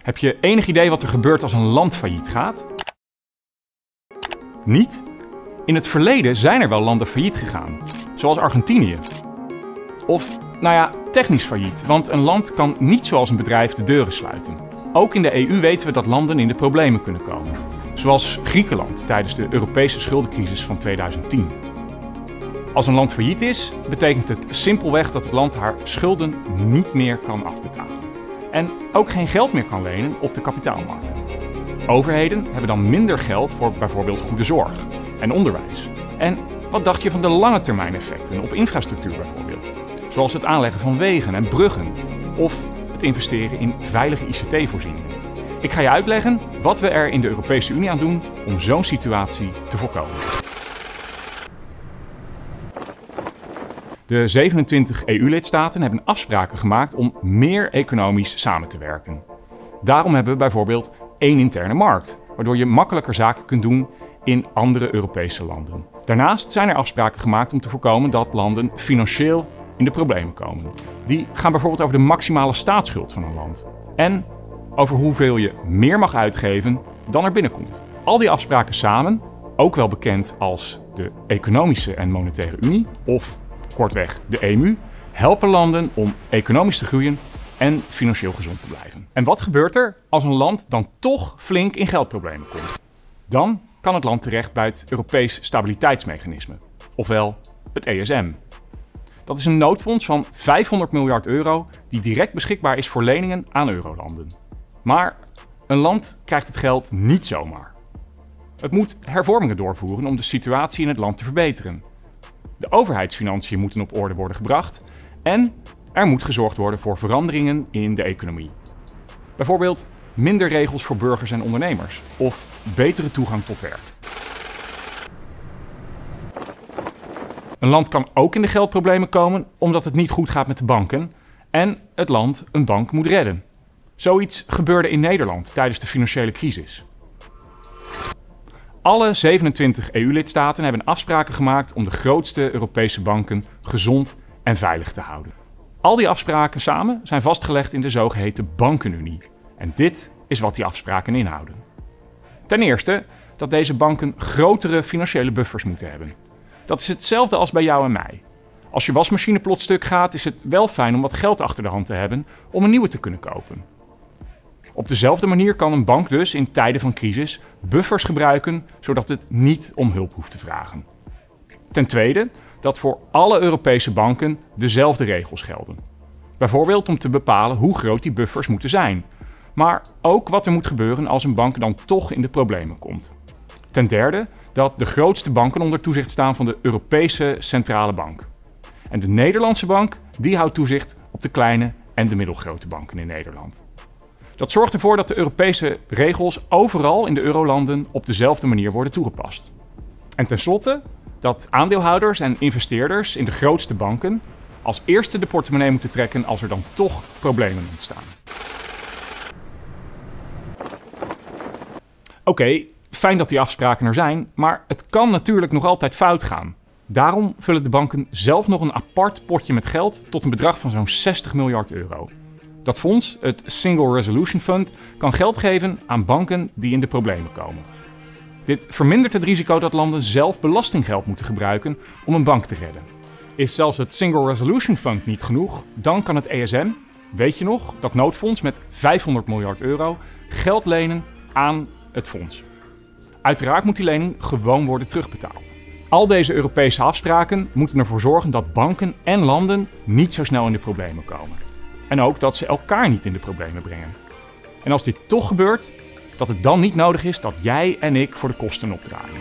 Heb je enig idee wat er gebeurt als een land failliet gaat? Niet? In het verleden zijn er wel landen failliet gegaan, zoals Argentinië. Of, nou ja, technisch failliet, want een land kan niet zoals een bedrijf de deuren sluiten. Ook in de EU weten we dat landen in de problemen kunnen komen, zoals Griekenland tijdens de Europese schuldencrisis van 2010. Als een land failliet is, betekent het simpelweg dat het land haar schulden niet meer kan afbetalen. En ook geen geld meer kan lenen op de kapitaalmarkten. Overheden hebben dan minder geld voor bijvoorbeeld goede zorg en onderwijs. En wat dacht je van de lange termijn effecten op infrastructuur bijvoorbeeld? Zoals het aanleggen van wegen en bruggen of het investeren in veilige ICT-voorzieningen. Ik ga je uitleggen wat we er in de Europese Unie aan doen om zo'n situatie te voorkomen. De 27 EU-lidstaten hebben afspraken gemaakt om meer economisch samen te werken. Daarom hebben we bijvoorbeeld één interne markt, waardoor je makkelijker zaken kunt doen in andere Europese landen. Daarnaast zijn er afspraken gemaakt om te voorkomen dat landen financieel in de problemen komen. Die gaan bijvoorbeeld over de maximale staatsschuld van een land en over hoeveel je meer mag uitgeven dan er binnenkomt. Al die afspraken samen, ook wel bekend als de Economische en Monetaire Unie of kortweg de EMU, helpen landen om economisch te groeien en financieel gezond te blijven. En wat gebeurt er als een land dan toch flink in geldproblemen komt? Dan kan het land terecht bij het Europees Stabiliteitsmechanisme, ofwel het ESM. Dat is een noodfonds van 500 miljard euro die direct beschikbaar is voor leningen aan eurolanden. Maar een land krijgt het geld niet zomaar. Het moet hervormingen doorvoeren om de situatie in het land te verbeteren. De overheidsfinanciën moeten op orde worden gebracht en er moet gezorgd worden voor veranderingen in de economie. Bijvoorbeeld minder regels voor burgers en ondernemers of betere toegang tot werk. Een land kan ook in de geldproblemen komen omdat het niet goed gaat met de banken en het land een bank moet redden. Zoiets gebeurde in Nederland tijdens de financiële crisis. Alle 27 EU-lidstaten hebben afspraken gemaakt om de grootste Europese banken gezond en veilig te houden. Al die afspraken samen zijn vastgelegd in de zogeheten bankenunie. En dit is wat die afspraken inhouden. Ten eerste dat deze banken grotere financiële buffers moeten hebben. Dat is hetzelfde als bij jou en mij. Als je wasmachine plots stuk gaat, is het wel fijn om wat geld achter de hand te hebben om een nieuwe te kunnen kopen. Op dezelfde manier kan een bank dus in tijden van crisis buffers gebruiken, zodat het niet om hulp hoeft te vragen. Ten tweede dat voor alle Europese banken dezelfde regels gelden. Bijvoorbeeld om te bepalen hoe groot die buffers moeten zijn, maar ook wat er moet gebeuren als een bank dan toch in de problemen komt. Ten derde dat de grootste banken onder toezicht staan van de Europese Centrale Bank. En de Nederlandse bank die houdt toezicht op de kleine en de middelgrote banken in Nederland. Dat zorgt ervoor dat de Europese regels overal in de eurolanden op dezelfde manier worden toegepast. En tenslotte dat aandeelhouders en investeerders in de grootste banken als eerste de portemonnee moeten trekken als er dan toch problemen ontstaan. Oké, fijn dat die afspraken er zijn, maar het kan natuurlijk nog altijd fout gaan. Daarom vullen de banken zelf nog een apart potje met geld tot een bedrag van zo'n 60 miljard euro. Dat fonds, het Single Resolution Fund, kan geld geven aan banken die in de problemen komen. Dit vermindert het risico dat landen zelf belastinggeld moeten gebruiken om een bank te redden. Is zelfs het Single Resolution Fund niet genoeg, dan kan het ESM, weet je nog, dat noodfonds met 500 miljard euro, geld lenen aan het fonds. Uiteraard moet die lening gewoon worden terugbetaald. Al deze Europese afspraken moeten ervoor zorgen dat banken en landen niet zo snel in de problemen komen. En ook dat ze elkaar niet in de problemen brengen. En als dit toch gebeurt, dat het dan niet nodig is dat jij en ik voor de kosten opdraaien.